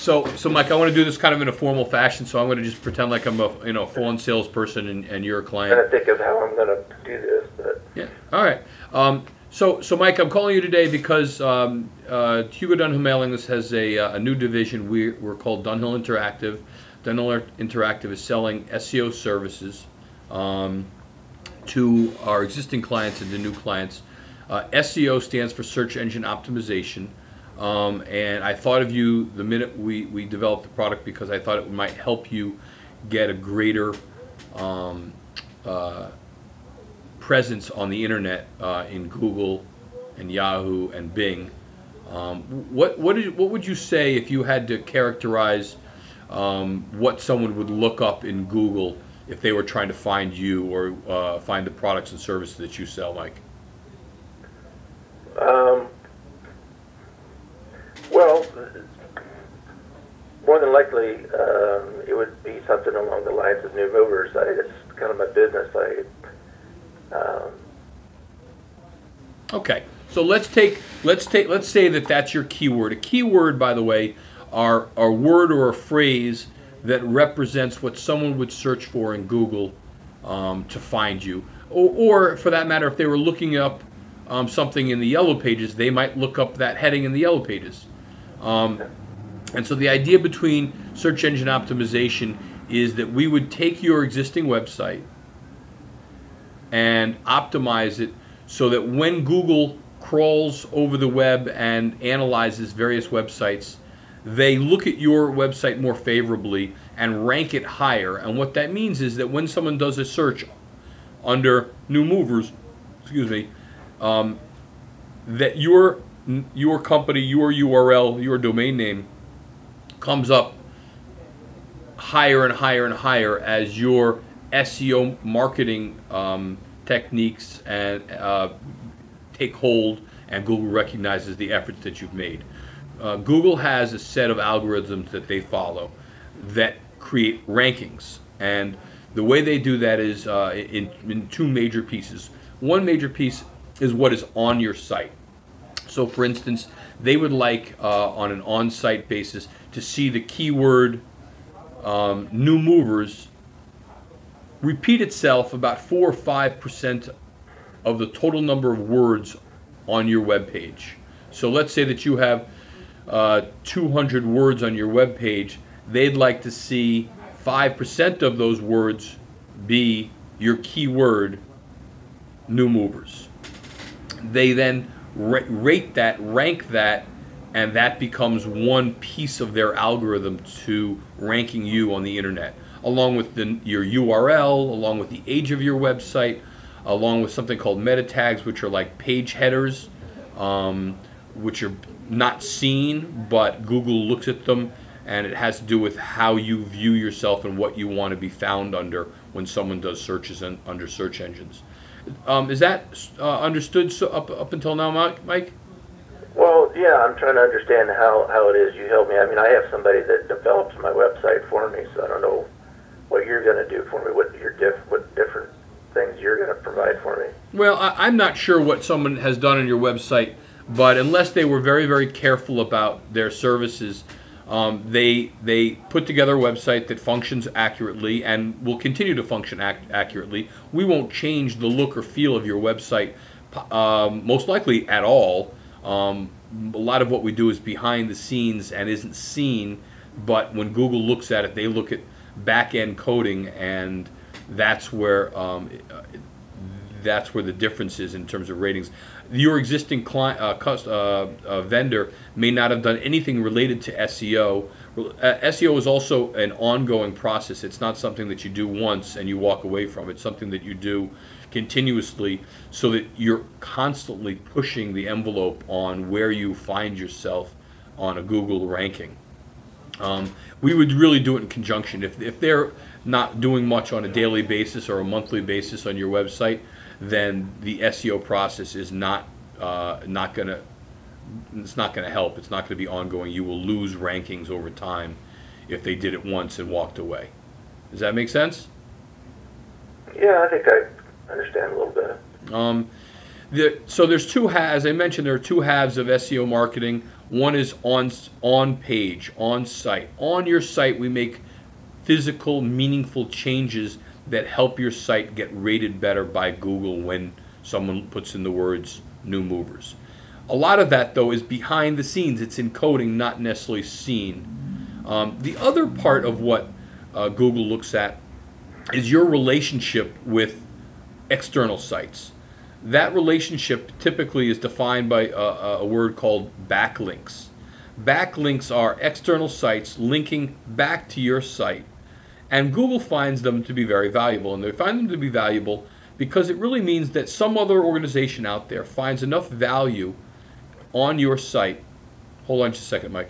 So Mike, I want to do this kind of in a formal fashion. So I'm going to just pretend like I'm a full-on salesperson and you're a client. I'm trying to think of how I'm going to do this, but yeah. All right. So Mike, I'm calling you today because Hugo Dunhill Mailing List has a new division. We're called Dunhill Interactive. Dunhill Interactive is selling SEO services to our existing clients and to new clients. SEO stands for Search Engine Optimization. And I thought of you the minute we developed the product because I thought it might help you get a greater presence on the internet in Google and Yahoo and Bing. What would you say if you had to characterize what someone would look up in Google if they were trying to find you or find the products and services that you sell, Mike? Well, more than likely, it would be something along the lines of new movers. It's kind of my business. Okay, so let's say that that's your keyword. A keyword, by the way, are a word or a phrase that represents what someone would search for in Google to find you, or for that matter, if they were looking up something in the Yellow Pages, they might look up that heading in the Yellow Pages. And so the idea between search engine optimization is that we would take your existing website and optimize it so that when Google crawls over the web and analyzes various websites, they look at your website more favorably and rank it higher. And what that means is that when someone does a search under new movers, that your company, your URL, your domain name comes up higher and higher and higher as your SEO marketing techniques and take hold, and Google recognizes the efforts that you've made. Google has a set of algorithms that they follow that create rankings, and the way they do that is in two major pieces. One major piece is what is on your site. So for instance, they would like on an on-site basis to see the keyword new movers repeat itself about 4 or 5% of the total number of words on your web page. So let's say that you have 200 words on your web page. They'd like to see 5% of those words be your keyword new movers. They then rate that, rank that, and that becomes one piece of their algorithm to ranking you on the internet, along with your URL, along with the age of your website, along with something called meta tags, which are like page headers, which are not seen, but Google looks at them, and it has to do with how you view yourself and what you want to be found under when someone does searches under search engines. Is that understood up until now, Mike? Well, yeah, I'm trying to understand how it is you help me. I mean, I have somebody that develops my website for me, so I don't know what you're going to do for me, what different things you're going to provide for me. Well, I'm not sure what someone has done on your website, but unless they were very, very careful about their services, they put together a website that functions accurately and will continue to function accurately. We won't change the look or feel of your website, most likely at all. A lot of what we do is behind the scenes and isn't seen, but when Google looks at it, they look at back-end coding, and that's where the difference is in terms of ratings. Your existing client, vendor may not have done anything related to SEO. SEO is also an ongoing process. It's not something that you do once and you walk away from. It's something that you do continuously so that you're constantly pushing the envelope on where you find yourself on a Google ranking. We would really do it in conjunction. If they're not doing much on a daily basis or a monthly basis on your website, then the SEO process is not gonna help. It's not gonna be ongoing. You will lose rankings over time if they did it once and walked away. Does that make sense? Yeah, I think I understand a little bit. So there's two halves. As I mentioned, there are two halves of SEO marketing. One is on page, on site. On your site, we make physical, meaningful changes that help your site get rated better by Google when someone puts in the words new movers. A lot of that, though, is behind the scenes. It's in coding, not necessarily seen. The other part of what Google looks at is your relationship with external sites. That relationship typically is defined by a word called backlinks. Backlinks are external sites linking back to your site, and Google finds them to be very valuable. And they find them to be valuable because it really means that some other organization out there finds enough value on your site. Hold on just a second, Mike.